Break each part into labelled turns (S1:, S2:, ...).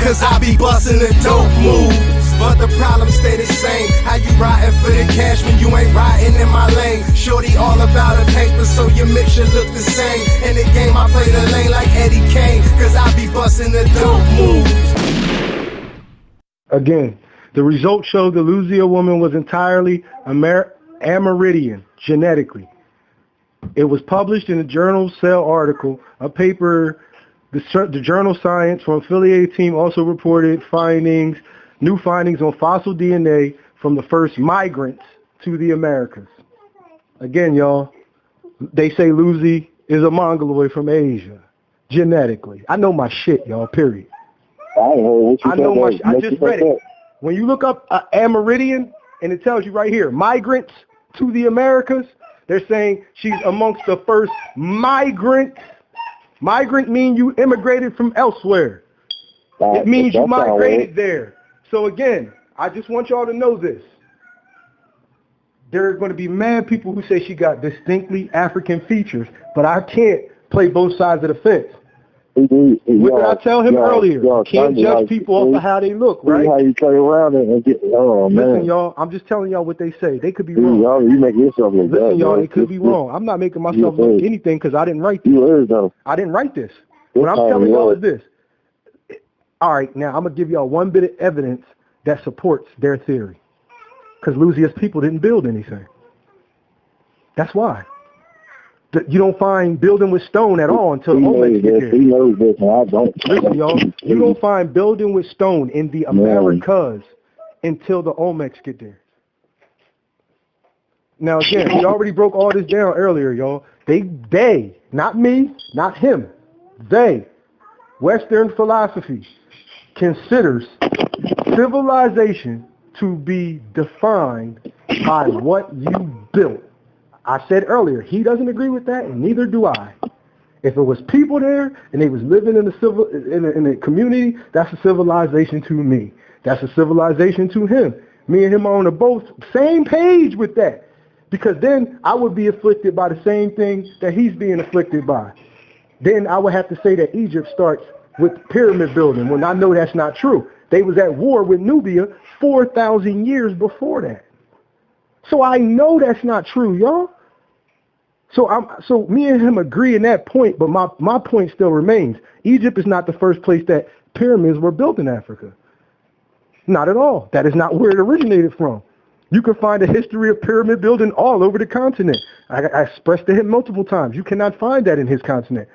S1: cause I be bustin' the dope moves. But the problem stay the same. How you riding for the cash when you ain't riding in my lane? Shorty all about the paper, so your mixture look the same. In the game I play the lane like Eddie Kane, cause I be bustin' the dope moves.
S2: Again, the results showed the Luzia woman was entirely Amerindian genetically. It was published in the journal Cell article, a paper. The journal Science from affiliated team also reported new findings on fossil DNA from the first migrants to the Americas. Again, y'all, they say Luzi is a Mongoloid from Asia, genetically. I know my shit, y'all, period. I know my shit. I just read it. When you look up Amerindian, and it tells you right here, migrants to the Americas, they're saying she's amongst the first migrants. Migrant means you immigrated from elsewhere. It means you migrated there. So again, I just want y'all to know this. There are going to be mad people who say she got distinctly African features, but I can't play both sides of the fence. What did I tell him earlier? You can't judge people off of how they look, right?
S3: How you play around it and get, man.
S2: Listen, y'all, I'm just telling y'all what they say. They could be wrong.
S3: You make yourself look
S2: Listen, y'all, it could be wrong. I'm not making myself look anything because I didn't write this.
S3: You is, though.
S2: I didn't write this. What I'm telling y'all is this. All right, now I'm going to give y'all one bit of evidence that supports their theory. Because Luzia's people didn't build anything. That's why. You don't find building with stone at all until the Olmecs get there.
S3: He knows this, and I don't.
S2: Listen, y'all, you don't find building with stone in the Americas until the Olmecs get there. Now, again, we already broke all this down earlier, y'all. They, not me, not him, they, Western philosophy, considers civilization to be defined by what you built. I said earlier, he doesn't agree with that, and neither do I. If it was people there and they was living in a community, that's a civilization to me. That's a civilization to him. Me and him are on the both same page with that, because then I would be afflicted by the same thing that he's being afflicted by. Then I would have to say that Egypt starts with pyramid building, when I know that's not true. They was at war with Nubia 4,000 years before that. So I know that's not true, y'all. So me and him agree in that point, but my point still remains. Egypt is not the first place that pyramids were built in Africa. Not at all. That is not where it originated from. You can find a history of pyramid building all over the continent. I expressed to him multiple times. You cannot find that in his continent.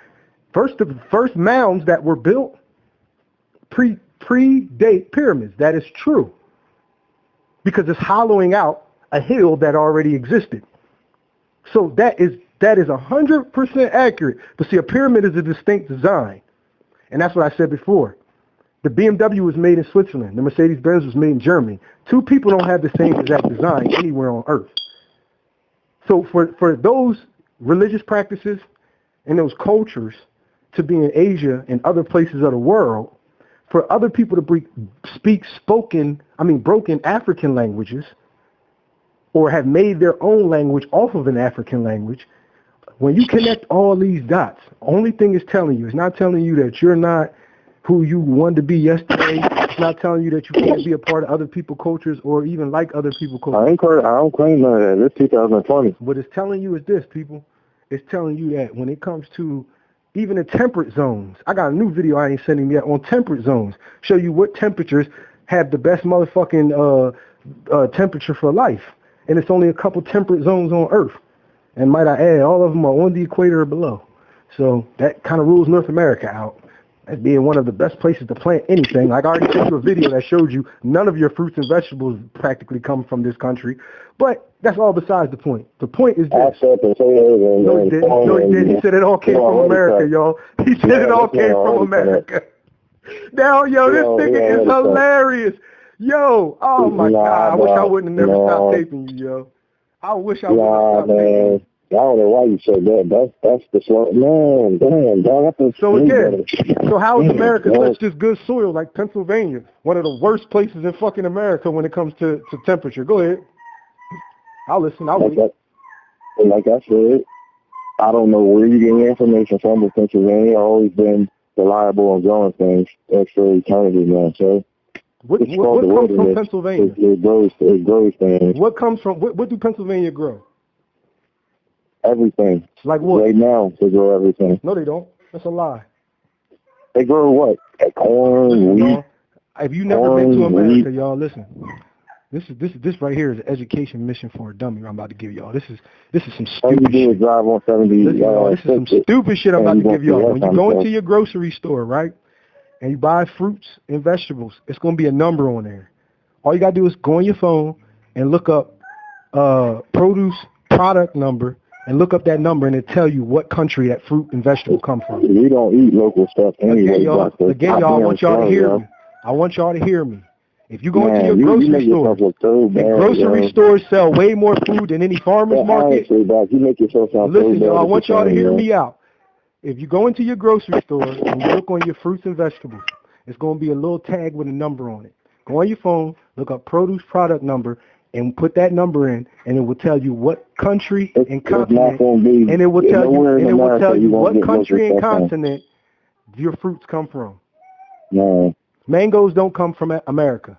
S2: The first mounds that were built predate pyramids. That is true. Because it's hollowing out a hill that already existed. So that is 100% accurate. But see, a pyramid is a distinct design. And that's what I said before. The BMW was made in Switzerland. The Mercedes-Benz was made in Germany. Two people don't have the same exact design anywhere on Earth. So for those religious practices and those cultures to be in Asia and other places of the world, for other people to speak broken African languages, or have made their own language off of an African language, when you connect all these dots, only thing it's telling you, it's not telling you that you're not who you wanted to be yesterday. It's not telling you that you can't be a part of other people's cultures or even like other people's cultures.
S3: I don't claim none of that. It's 2020.
S2: What it's telling you is this, people. It's telling you that when it comes to even the temperate zones, I got a new video I ain't sending yet on temperate zones. Show you what temperatures have the best motherfucking temperature for life. And it's only a couple temperate zones on Earth. And might I add, all of them are on the equator or below. So that kind of rules North America out as being one of the best places to plant anything. Like I already sent you a video that showed you none of your fruits and vegetables practically come from this country. But that's all besides the point. The point is this. No, he didn't. No, he didn't. He said it all came from America, y'all. He said it all came from America. Now, yo, this nigga is hilarious. Yo, oh my God, I wish I wouldn't have never stopped taping you, yo. I wish I would have stopped taping you.
S3: I don't know why you said that. That's the slow, man. Damn, dog.
S2: So again, so how is America such this good soil like Pennsylvania? One of the worst places in fucking America when it comes to temperature. Go ahead. I'll listen. I'll wait.
S3: Like I said, I don't know where you get your information from, but Pennsylvania always been reliable on growing things. That's for eternity, man. So
S2: What
S3: it's called the
S2: comes from
S3: wilderness.
S2: Pennsylvania?
S3: It grows things.
S2: What comes from what do Pennsylvania grow?
S3: Everything.
S2: Like what?
S3: Right now, they grow everything.
S2: No, they don't. That's a lie.
S3: They grow what? Corn,
S2: Listen,
S3: wheat.
S2: y'all, if you never been to
S3: corn,
S2: America,
S3: wheat.
S2: y'all, listen. This right here is an education mission for a dummy. I'm about to give y'all. This is some
S3: All you
S2: stupid
S3: do is
S2: shit.
S3: drive on 70.
S2: Listen, y'all, this is some stupid shit I'm about to give y'all. When you go into your grocery store, right, and you buy fruits and vegetables, it's gonna be a number on there. All you gotta do is go on your phone and look up produce product number and look up that number, and it'll tell you what country that fruit and vegetable come from.
S3: We don't eat local stuff anyway.
S2: Again, y'all, I want y'all to hear me. I want y'all to hear me. If you go into your
S3: you
S2: grocery
S3: make
S2: store,
S3: yourself look so bad,
S2: grocery stores sell way more food than any farmer's market.
S3: Honestly, Doc, you make yourself sound so
S2: Listen,
S3: bad.
S2: y'all, I want y'all to hear
S3: man.
S2: me out. If you go into your grocery store and you look on your fruits and vegetables, it's going to be a little tag with a number on it. Go on your phone, look up produce product number, and put that number in, and it will tell you what country and continent, and it will tell you what country and continent your fruits come from.
S3: No.
S2: Mangoes don't come from America.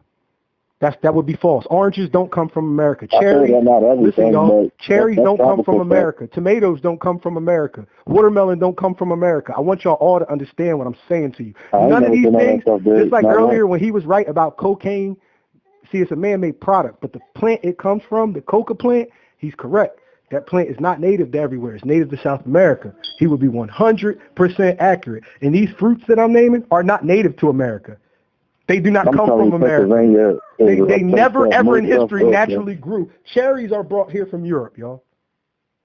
S2: That would be false. Oranges don't come from America. Cherries, listen, y'all, cherries don't come from America. Tomatoes don't come from America. Watermelon don't come from America. I want y'all all to understand what I'm saying to you. None of these things, just like earlier when he was right about cocaine, see, it's a man-made product, but the plant it comes from, the coca plant, he's correct. That plant is not native to everywhere. It's native to South America. He would be 100% accurate. And these fruits that I'm naming are not native to America. They do not come from America. They never, ever in history naturally grew. Cherries are brought here from Europe, y'all.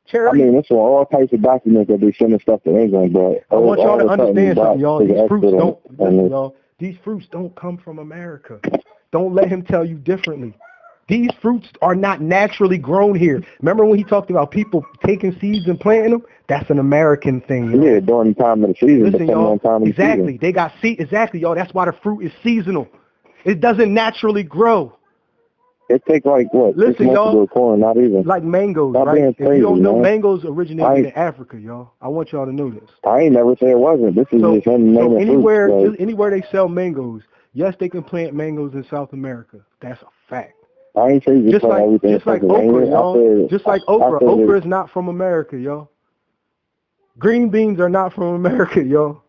S2: Cherries.
S3: I mean, it's all types of documents that they sending stuff to England, but
S2: I want y'all to understand something, y'all. These fruits don't, listen, y'all. These fruits don't come from America. Don't let him tell you differently. These fruits are not naturally grown here. Remember when he talked about people taking seeds and planting them? That's an American thing. Y'all.
S3: Yeah, during the time of the season.
S2: Listen, y'all,
S3: exactly.
S2: They got seed. Exactly, y'all. That's why the fruit is seasonal. It doesn't naturally grow.
S3: It takes like what?
S2: Listen, y'all.
S3: Corn, not even.
S2: Like mangoes,
S3: Stop
S2: right?
S3: Crazy,
S2: if you don't know,
S3: man.
S2: mangoes originated in Africa, y'all. I want y'all to know this.
S3: I ain't never say it wasn't. This is just
S2: anywhere,
S3: fruits,
S2: anywhere they sell mangoes, yes, they can plant mangoes in South America. That's a fact.
S3: I ain't say
S2: just like okra, y'all. Just like okra. Okra is not from America, y'all. Green beans are not from America, y'all.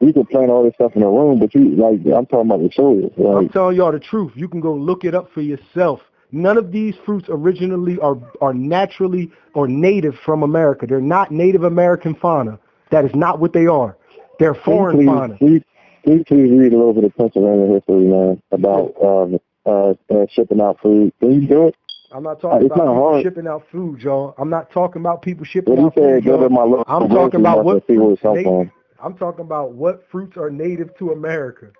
S3: You can plant all this stuff in a room, but I'm talking about the soil. Like,
S2: I'm telling y'all the truth. You can go look it up for yourself. None of these fruits originally are naturally or native from America. They're not Native American fauna. That is not what they are. They're foreign fauna.
S3: Please read a little bit of Pennsylvania history, man, about shipping out food. Can you do it?
S2: I'm not talking about people shipping out food, y'all. I'm not talking about people shipping out food,
S3: y'all.
S2: I'm talking about what fruits I'm talking about what fruits are native to America.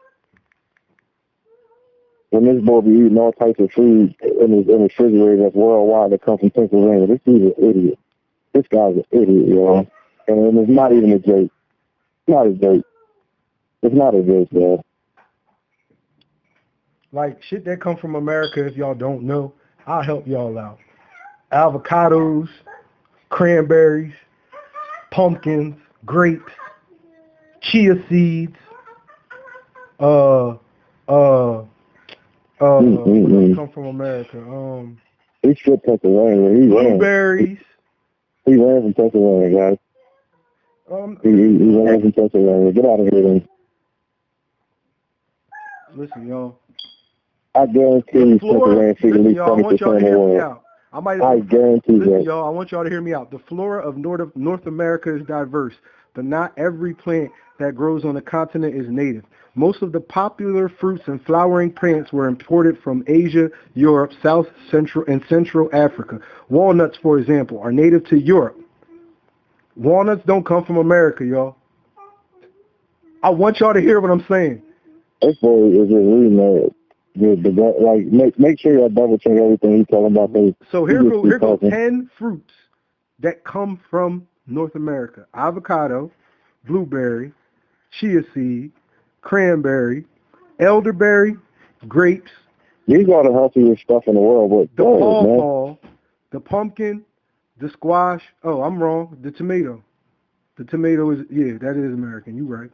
S3: When this boy be eating all types of food in his refrigerator that's worldwide that comes from Pennsylvania, this dude's an idiot. This guy's an idiot, y'all. And it's not even a joke. It's not a joke. It's not a joke, man.
S2: Like, shit that come from America, if y'all don't know, I'll help y'all out. Avocados, cranberries, pumpkins, grapes, chia seeds, come from America.
S3: He's from Pennsylvania.
S2: Blueberries.
S3: He ran from Pennsylvania, guys. He ran from Pennsylvania. Get out of here, then.
S2: Listen, y'all.
S3: I guarantee you Pennsylvania should at least 20% of the world.
S2: I
S3: guarantee that.
S2: Y'all, I want y'all to hear me out. The flora of North America is diverse, but not every plant that grows on the continent is native. Most of the popular fruits and flowering plants were imported from Asia, Europe, South, Central, and Central Africa. Walnuts, for example, are native to Europe. Walnuts don't come from America, y'all. I want y'all to hear what I'm saying.
S3: This boy is just reading that. Make sure you double check everything he's talking about.
S2: So here go 10 fruits that come from North America: avocado, blueberry, chia seed, cranberry, elderberry, grapes.
S3: These are the healthiest stuff in the world. But
S2: the pawpaw, the pumpkin, the squash. Oh, I'm wrong. The tomato. The tomato is that is American. You right.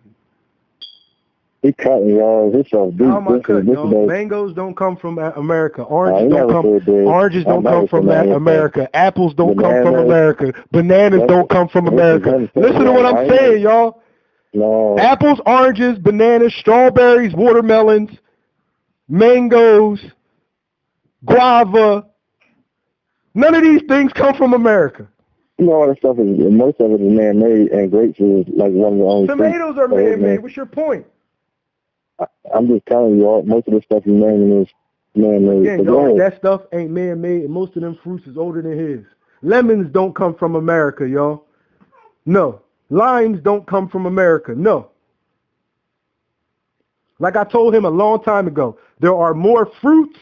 S3: He cutting, y'all. This stuff deep.
S2: How am I cutting,
S3: This
S2: yo?
S3: is
S2: Mangoes don't come from America.
S3: I
S2: Oranges
S3: never
S2: don't come.
S3: said that.
S2: Oranges
S3: I
S2: don't
S3: never
S2: come from
S3: said that.
S2: America. Apples don't come from
S3: Bananas.
S2: America. Bananas don't come from America. Listen to what I'm saying, y'all.
S3: No.
S2: Apples, oranges, bananas, strawberries, watermelons, mangoes, guava. None of these things come from America.
S3: You know, all that stuff is, most of it is man-made, and grapes is like one of the only
S2: Tomatoes are man-made. What's your point?
S3: I'm just telling you, most of the stuff you're naming is man-made.
S2: Yeah, yo, that stuff ain't man-made, and most of them fruits is older than his. Lemons don't come from America, y'all. No. Limes don't come from America. No. Like I told him a long time ago, there are more fruits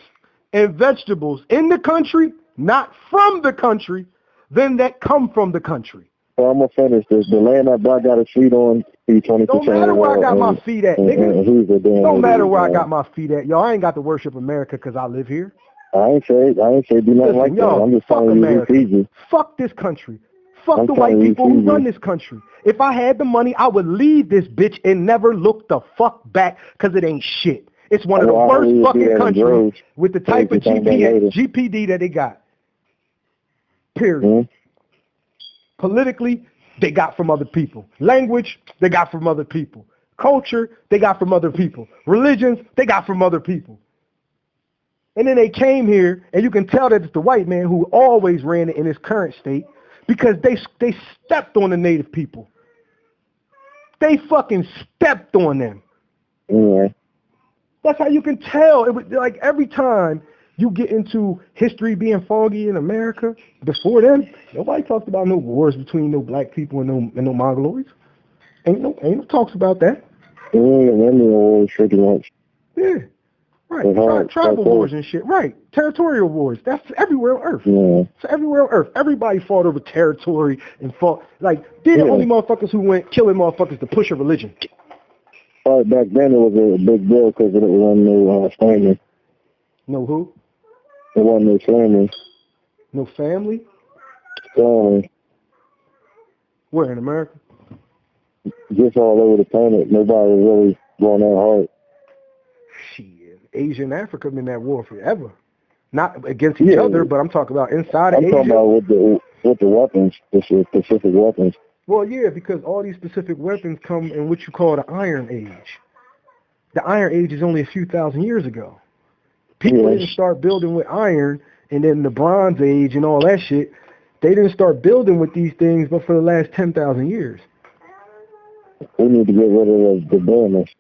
S2: and vegetables in the country, not from the country, than that come from the country.
S3: So I'm going to finish this. The land that I got a feet on, he's 20%.
S2: Don't matter where I got my feet at, nigga. Don't matter where I got my feet at. Yo, I ain't got to worship America because I live here.
S3: I ain't say do nothing like that. I'm just telling you who feeds you.
S2: Fuck this country. Fuck the white people who run this country. If I had the money, I would leave this bitch and never look the fuck back because it ain't shit. It's one of the worst fucking countries with the type of GPD that they got. Period. Mm-hmm. Politically, they got from other people. Language, they got from other people. Culture, they got from other people. Religions, they got from other people. And then they came here, and you can tell that it's the white man who always ran it in his current state because they stepped on the native people. They fucking stepped on them.
S3: Yeah.
S2: That's how you can tell. It was like every time you get into history being foggy in America, before then, nobody talks about no wars between no black people and no Mongoloids. Ain't no talks about that. Yeah. Right. Tribal wars and shit. Right. Territorial wars. That's everywhere on Earth.
S3: Yeah.
S2: It's everywhere on Earth. Everybody fought over territory and fought. Like, they're the only motherfuckers who went killing motherfuckers to push a religion.
S3: Back then it was a big deal because it wasn't no family.
S2: No who?
S3: It wasn't no family.
S2: No family?
S3: Family.
S2: Where, in America?
S3: Just all over the planet. Nobody was really going that hard.
S2: Shit. Asia and Africa been in that war forever. Not against each other, but I'm talking about inside of Asia.
S3: I'm talking about with the weapons, the specific weapons.
S2: Well, yeah, because all these specific weapons come in what you call the Iron Age. The Iron Age is only a few thousand years ago. People didn't start building with iron, and then the Bronze Age and all that shit, they didn't start building with these things but for the last 10,000 years.
S3: We need to get rid of the banners.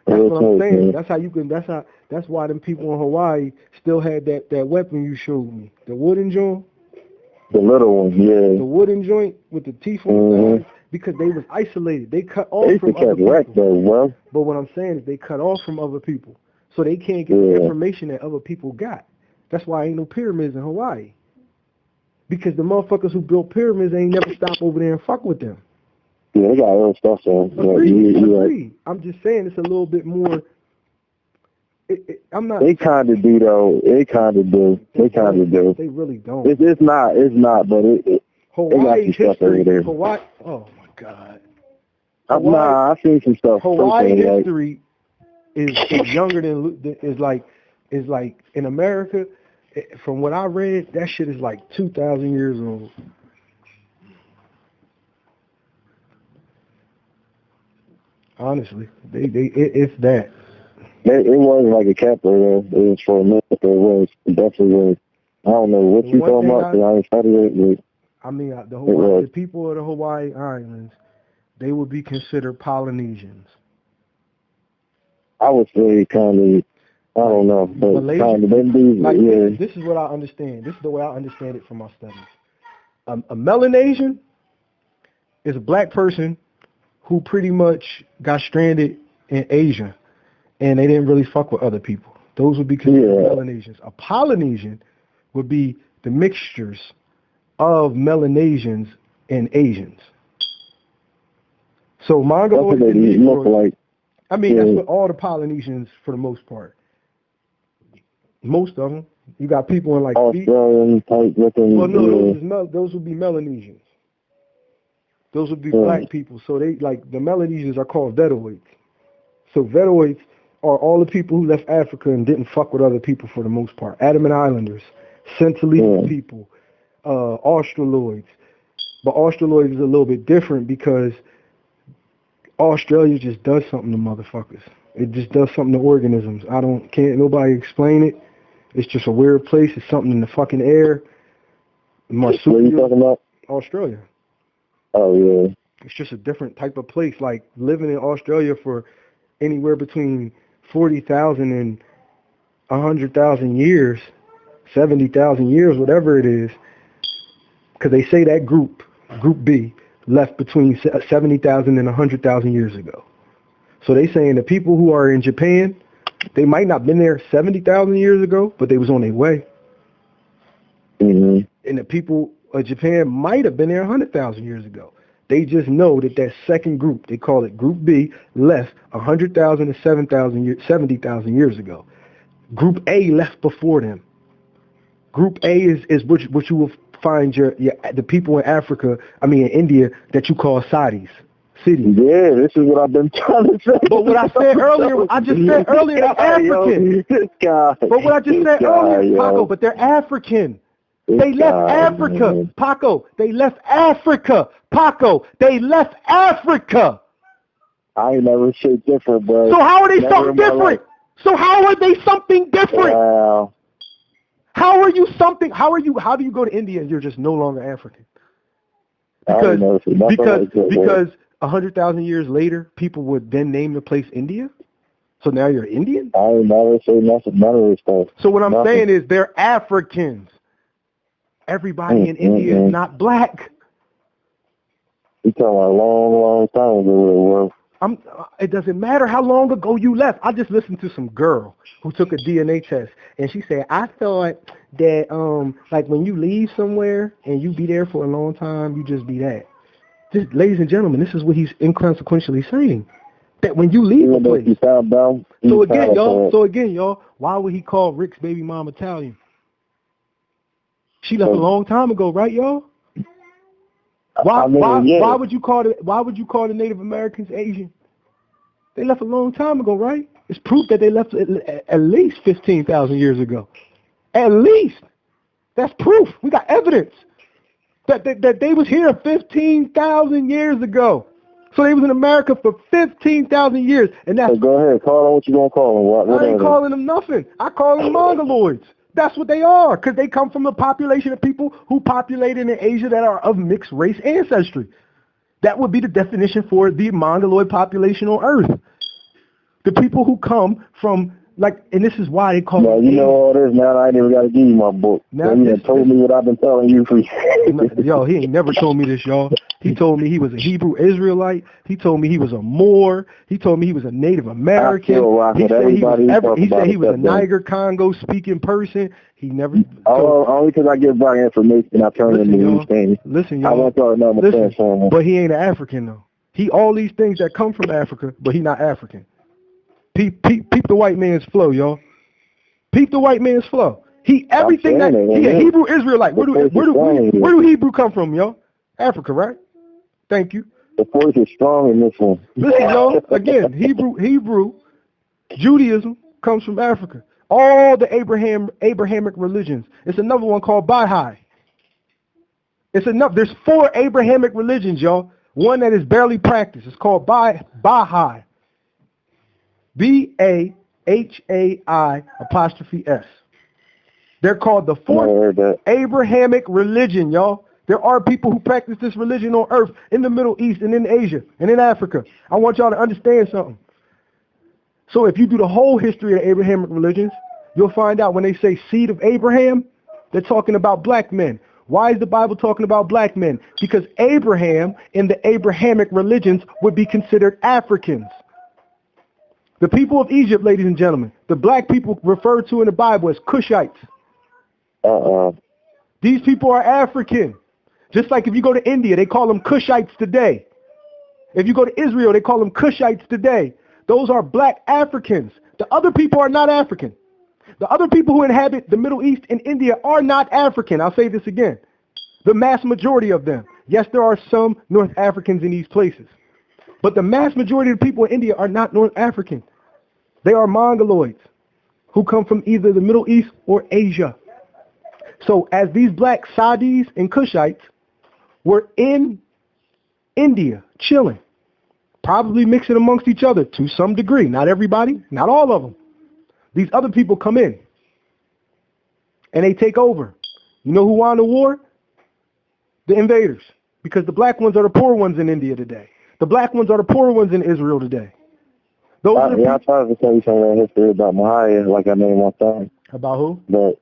S2: That's what I'm saying. That's how you can. That's why them people in Hawaii still had that weapon you showed me, the wooden joint.
S3: The little one, yeah.
S2: The wooden joint with the teeth on the side, because they was isolated. They cut off from other people.
S3: Though,
S2: but what I'm saying is they cut off from other people, so they can't get the information that other people got. That's why ain't no pyramids in Hawaii, because the motherfuckers who built pyramids ain't never stop over there and fuck with them.
S3: Yeah, they got their own stuff, so.
S2: Agreed. I'm just saying it's a little bit more. I'm not.
S3: They kind of do, though. They kind of do.
S2: They really don't.
S3: It's not, but
S2: Hawaii
S3: history. There.
S2: Hawaii. Oh my God.
S3: I've seen some stuff.
S2: Hawaii history is younger than is like in America. From what I read, that shit is like 2,000 years old. Honestly, it's that.
S3: It wasn't like a capital, though. It was for America. It was definitely was. I don't know what you talking about, because I ain't studied it.
S2: I mean, the people of the Hawaii Islands, they would be considered Polynesians. I
S3: would say kind of, I don't know, but kind of.
S2: This is what I understand. This is the way I understand it from my studies. A Melanesian is a black person who pretty much got stranded in Asia, and they didn't really fuck with other people. Those would be considered Melanesians. A Polynesian would be the mixtures of Melanesians and Asians. So Mongoloid and Negroid, that's what all the Polynesians, for the most part. Most of them. You got people in like
S3: Australian type looking.
S2: Well, no, those would be Melanesians. Those would be black people. So they like the Melanesians are called Vedoids. So Vedoids are all the people who left Africa and didn't fuck with other people for the most part. Andaman Islanders, Centilene people, Australoids. But Australoids is a little bit different because Australia just does something to motherfuckers. It just does something to organisms. Can't nobody explain it. It's just a weird place. It's something in the fucking air.
S3: What are you talking about?
S2: Australia.
S3: Oh, yeah.
S2: It's just a different type of place. Like living in Australia for anywhere between 40,000 and 100,000 years, 70,000 years, whatever it is, because they say that group B, left between 70,000 and 100,000 years ago. So they saying the people who are in Japan, they might not been there 70,000 years ago, but they was on their way.
S3: Mm-hmm.
S2: And the people of Japan might have been there 100,000 years ago. They just know that second group, they call it Group B, left 100,000 to 70,000 years ago. Group A left before them. Group A is what you will find the people in Africa, in India, that you call cities.
S3: Yeah, this is what I've been trying to say.
S2: But what I said earlier, they're African.
S3: This guy.
S2: But what I just said earlier, Paco, but they're African. They left Africa, man. Paco. They left Africa, Paco. They left Africa.
S3: I ain't never said different, bro.
S2: So how are they something different? So how are they something different?
S3: Wow.
S2: How are you something? How do you go to India and you're just no longer African? Because 100,000 years later, people would then name the place India. So now you're Indian?
S3: I ain't never say nothing, none of this stuff.
S2: So what I'm saying is they're Africans. Everybody in India is not black.
S3: You talking about a long, long time ago,
S2: it doesn't matter how long ago you left. I just listened to some girl who took a DNA test, and she said, I thought that like when you leave somewhere and you be there for a long time, you just be that. Just, ladies and gentlemen, this is what he's inconsequentially saying. That when you leave the place. So again, y'all, why would he call Rick's baby mom Italian? She left a long time ago, right, y'all? Why would you call the Native Americans Asian? They left a long time ago, right? It's proof that they left at least 15,000 years ago. At least. That's proof. We got evidence that they was here 15,000 years ago. So they was in America for 15,000 years. And that's.
S3: So go ahead, call them what you gonna call them.
S2: I ain't calling them nothing. I call them Mongoloids. That's what they are, because they come from a population of people who populated in Asia that are of mixed race ancestry. That would be the definition for the Mongoloid population on Earth. The people who come from, and this is why they call
S3: it. You know all this now. I ain't even got to give you my book. Now you done told me what I've been telling you for years.
S2: Yo, he ain't never told me this, y'all. He told me he was a Hebrew Israelite. He told me he was a Moor. He told me he was a Native American. He said he was a Niger-Congo speaking person. He never.
S3: Only because I give back information, I turn into these things.
S2: Listen, y'all.
S3: I want y'all to know my transformer.
S2: But he ain't an African though. He all these things that come from Africa, but he not African. Peep the white man's flow, y'all. Peep the white man's flow. He everything that he a Hebrew Israelite. Where do Hebrew come from, y'all? Africa, right? Thank you.
S3: The force is strong in this one.
S2: Listen, y'all. Again, Hebrew, Judaism comes from Africa. All the Abrahamic religions. It's another one called Baha'i. There's 4 Abrahamic religions, y'all. One that is barely practiced. It's called Baha'i. BAHAI''S. They're called the 4th Abrahamic religion, y'all. There are people who practice this religion on Earth, in the Middle East and in Asia and in Africa. I want y'all to understand something. So if you do the whole history of the Abrahamic religions, you'll find out when they say seed of Abraham, they're talking about black men. Why is the Bible talking about black men? Because Abraham in the Abrahamic religions would be considered Africans. The people of Egypt, ladies and gentlemen, the black people referred to in the Bible as Cushites. These people are African. Just like if you go to India, they call them Cushites today. If you go to Israel, they call them Cushites today. Those are black Africans. The other people are not African. The other people who inhabit the Middle East and India are not African. I'll say this again. The mass majority of them. Yes, there are some North Africans in these places. But the mass majority of the people in India are not North African. They are Mongoloids who come from either the Middle East or Asia. So as these black Saudis and Kushites were in India chilling, probably mixing amongst each other to some degree. Not everybody, not all of them. These other people come in and they take over. You know who won the war? The invaders. Because the black ones are the poor ones in India today. The black ones are the poor ones in Israel today. Those are the
S3: I tried to tell you some of that history about Mahaya, like I named one time.
S2: About who?
S3: But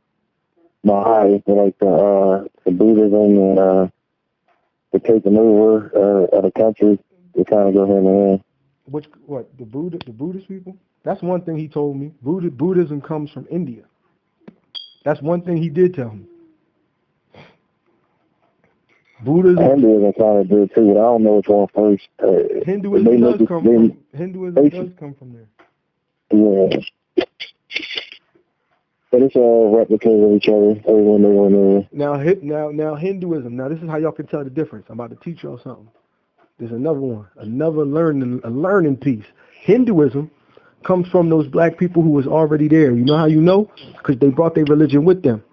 S3: Mahaya, like the Buddhism and the taking over of the country, they kind of go hand in hand.
S2: The Buddhist people? That's one thing he told me. Buddhism comes from India. That's one thing he did tell me.
S3: Hinduism kind of did too, but I don't know which one first.
S2: Hinduism does come from there.
S3: Yeah. But it's all replicas of each other. Everyone they want to.
S2: Now Hinduism. Now this is how y'all can tell the difference. I'm about to teach y'all something. There's another one, a learning piece. Hinduism comes from those black people who was already there. You know how you know? Because they brought their religion with them,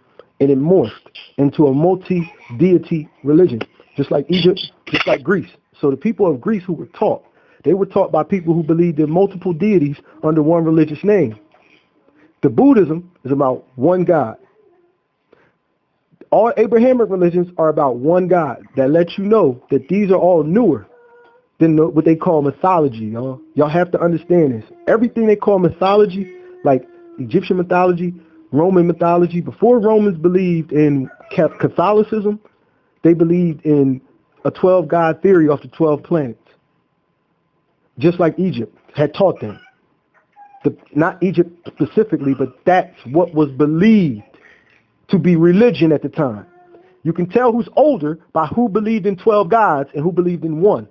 S2: and it morphed into a multi-deity religion, just like Egypt, just like Greece. So the people of Greece who were taught, they were taught by people who believed in multiple deities under one religious name. The Buddhism is about one God. All Abrahamic religions are about one God. That lets you know that these are all newer than what they call mythology, y'all. Y'all have to understand this. Everything they call mythology, like Egyptian mythology, Roman mythology, before Romans believed in Catholicism, they believed in a 12-god theory off the 12 planets. Just like Egypt had taught them. Not Egypt specifically, but that's what was believed to be religion at the time. You can tell who's older by who believed in 12 gods and who believed in one.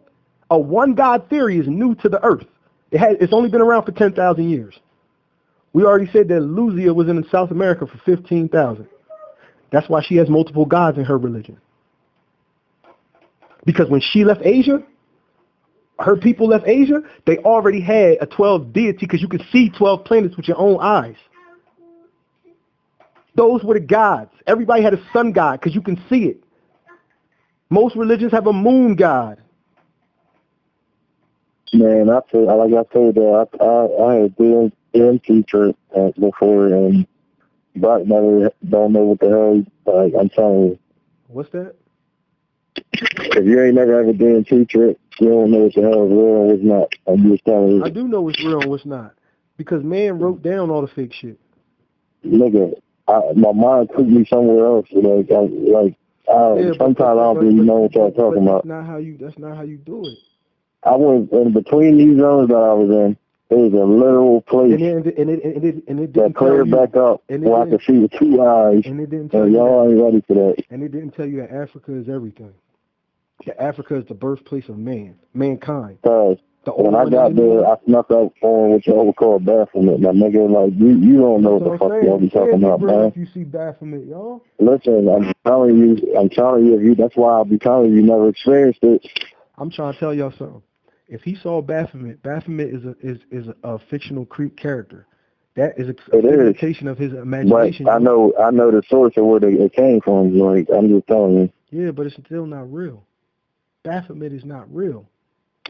S2: A one-god theory is new to the earth. It's only been around for 10,000 years. We already said that Luzia was in South America for 15,000. That's why she has multiple gods in her religion. Because when she left Asia, her people left Asia, they already had a 12 deity because you could see 12 planets with your own eyes. Those were the gods. Everybody had a sun god because you can see it. Most religions have a moon god.
S3: Man, like I told you, I had a DM teacher before, and Brock never don't know what the hell. Like, I'm telling you.
S2: What's that?
S3: If you ain't never had a DM teacher, you don't know what the hell is real and what's not. I'm just telling you.
S2: I do know what's real and what's not, because man wrote down all the fake shit.
S3: Nigga, my mind took me somewhere else. Sometimes I don't really know what y'all talking about.
S2: That's not how you do it.
S3: I was in between these zones that I was in. There was a literal place that cleared back up where I could see with 2 eyes.
S2: And it didn't tell
S3: y'all ain't ready for that.
S2: And it didn't tell you that Africa is everything. That Africa is the birthplace of mankind.
S3: When I got there, I snuck up on what y'all would call Baphomet. Now, nigga, like, you don't know what the fuck y'all be talking about, man.
S2: If you see Baphomet, y'all.
S3: Listen, I'm telling you, that's why I'll be telling you never experienced it.
S2: I'm trying to tell y'all something. If he saw Baphomet is a fictional character. That is a representation of his imagination.
S3: But I know the source of where it came from. Like, I'm just telling you.
S2: Yeah, but it's still not real. Baphomet is not real.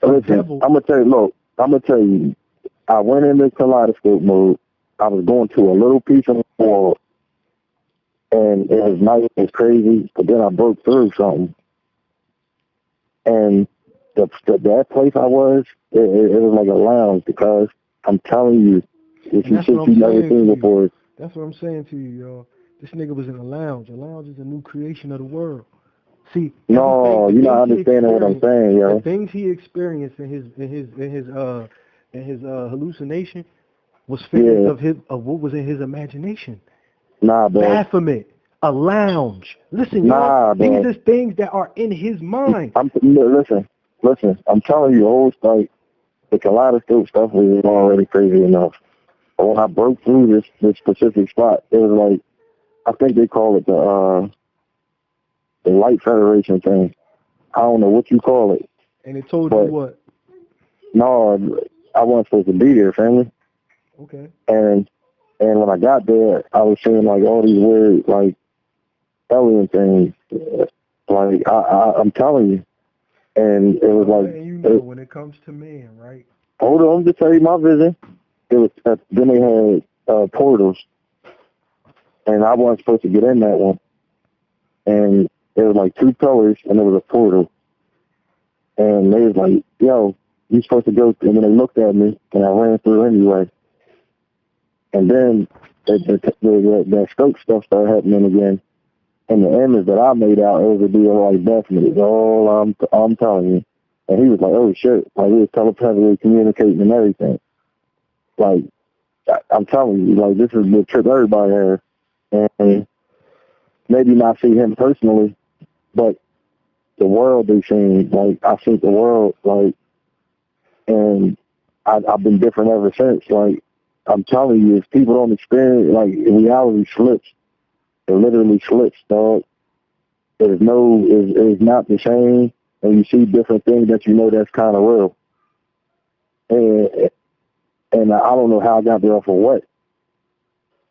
S3: Listen, I'm gonna tell you. I went into kaleidoscope mode. I was going to a little piece of the wall, and it was nice and crazy. But then I broke through something, and that place I was, it was like a lounge, because I'm telling you, if you shit you never seen before.
S2: That's what I'm saying to you, y'all. This nigga was in a lounge. A lounge is a new creation of the world. See,
S3: no, you're not understanding what I'm saying, yo.
S2: The things he experienced in his hallucination was figures of what was in his imagination.
S3: Nah, bro.
S2: Baphomet, a lounge. Listen, y'all, these are things that are in his mind.
S3: Listen, I'm telling you, the kaleidoscope stuff was already crazy enough. But when I broke through this specific spot, it was like, I think they call it the Light Federation thing. I don't know what you call it.
S2: And it told you what?
S3: No, I wasn't supposed to be there, family.
S2: Okay.
S3: And when I got there, I was seeing like all these weird like alien things. Like I'm telling you, and it was like.
S2: And you know, when it comes to man, right?
S3: Hold on, to tell you my vision. It was then they had portals, and I wasn't supposed to get in that one. And there was like 2 pillars, and there was a portal. And they was like, "Yo, you supposed to go." And then they looked at me, and I ran through anyway. And then that scope stuff started happening again. And the image that I made out, it was a deal like definitely. All I'm telling you. And he was like, "Oh shit!" Like we was telepathically communicating and everything. Like I'm telling you, like this is the trip everybody has, and maybe not see him personally, but the world they seen. Like I see the world, like, and I've been different ever since. Like I'm telling you, if people don't experience, like reality slips, it literally slips, dog. It's not the same. And you see different things that you know that's kind of real. And I don't know how I got there off of what,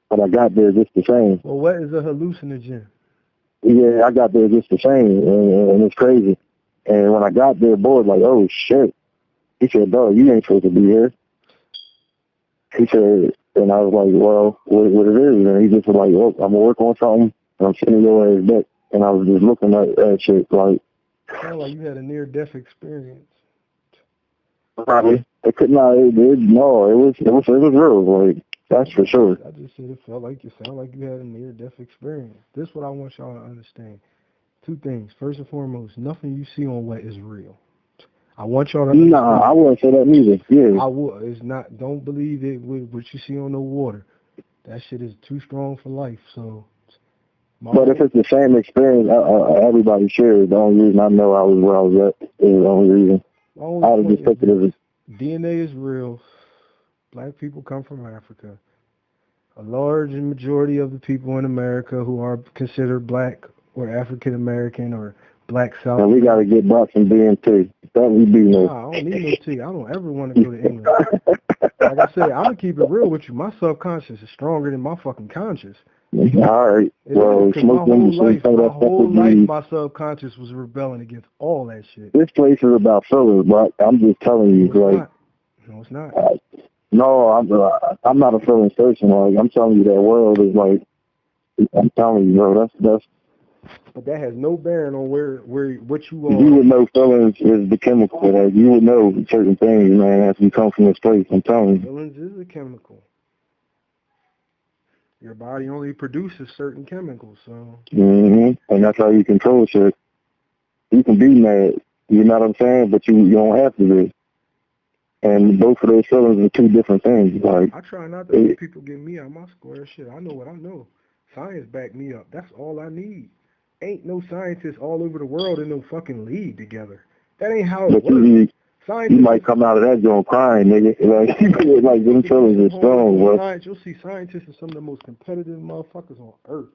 S3: but I got there just the same.
S2: Well, what is a hallucinogen?
S3: Yeah, I got there just the same, and it's crazy. And when I got there, boy, like, oh shit. He said, "Dog, you ain't supposed to be here." He said, and I was like, "Well, what it is?" And he just was like, "Oh, I'm gonna work on something, and I'm sending your ass back." And I was just looking at that shit like.
S2: Sound like you had a near-death experience.
S3: Probably. It could not. It was real. Like that's for sure.
S2: I just said it felt like you sound like you had a near-death experience. This is what I want y'all to understand. 2 things. First and foremost, nothing you see on what is real. I want y'all to understand.
S3: Nah, I wouldn't say that neither. Yeah.
S2: I would. It's not. Don't believe it with what you see on the water. That shit is too strong for life. So.
S3: But if it's the same experience everybody shares, the only reason I know I was where I was at is the only reason. I would just take it as
S2: DNA is real. Black people come from Africa. A large majority of the people in America who are considered black or African American or black South.
S3: And we got to get back some DMT. That we do know.
S2: Nah, I don't need no tea. I don't ever want to go to England. Like I said, I'm going to keep it real with you. My subconscious is stronger than my fucking conscious.
S3: All right. Well,
S2: my whole life, my subconscious was rebelling against all that shit.
S3: This place is about feelings, but I'm just telling you, like.
S2: No, it's not.
S3: No, I'm not a feelings person. Like I'm telling you, that world is like. I'm telling you, bro. That's.
S2: But that has no bearing on what you are.
S3: You would know feelings is the chemical. Like you would know certain things, man, as we come from this place. I'm telling you.
S2: Feelings is a chemical. Your body only produces certain chemicals, so.
S3: And that's how you control shit. You can be mad, you know what I'm saying, but you don't have to be. And both of those feelings are 2 different things. Like
S2: I try not to let people get me out my square shit. I know what I know. Science back me up. That's all I need. Ain't no scientists all over the world in no fucking league together. That ain't how it works.
S3: You might come out of that joint crying, nigga. Like them feelings are strong, bro.
S2: You'll see scientists are some of the most competitive motherfuckers on earth.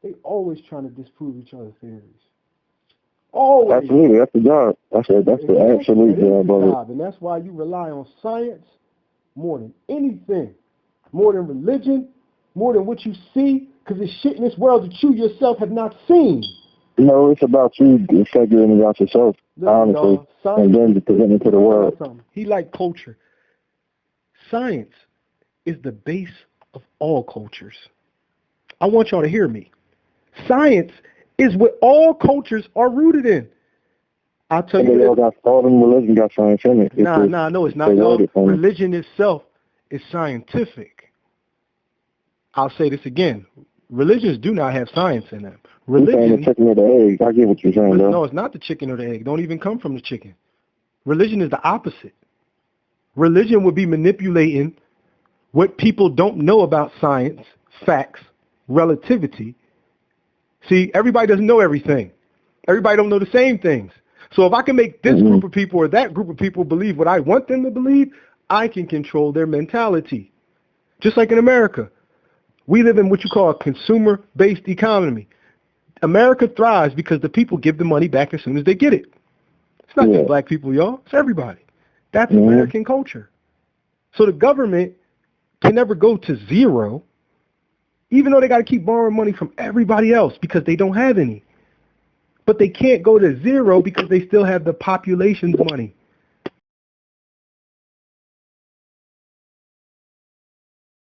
S2: They always trying to disprove each other's theories. Always.
S3: Absolutely, that's the job. That's the absolute job, brother.
S2: And that's why you rely on science more than anything, more than religion, more than what you see, because there's shit in this world that you yourself have not seen.
S3: No, it's about you figuring it out yourself, honestly, and then presenting it to the world.
S2: He like culture. Science is the base of all cultures. I want y'all to hear me. Science is what all cultures are rooted in. I'll tell you.
S3: All them religion got science in it.
S2: No, it's not. No, religion itself is scientific. I'll say this again. Religions do not have science in them. Religion,
S3: the chicken or the egg. I get what you're saying, though.
S2: No, it's not the chicken or the egg. Don't even come from the chicken. Religion is the opposite. Religion would be manipulating what people don't know about science, facts, relativity. See, everybody doesn't know everything. Everybody don't know the same things. So if I can make this group of people or that group of people believe what I want them to believe, I can control their mentality. Just like in America. We live in what you call a consumer-based economy. America thrives because the people give the money back as soon as they get it. It's not
S3: Yeah.
S2: just black people, y'all. It's everybody. That's
S3: Mhm.
S2: American culture. So the government can never go to zero, even though they got to keep borrowing money from everybody else because they don't have any. But they can't go to zero because they still have the population's money.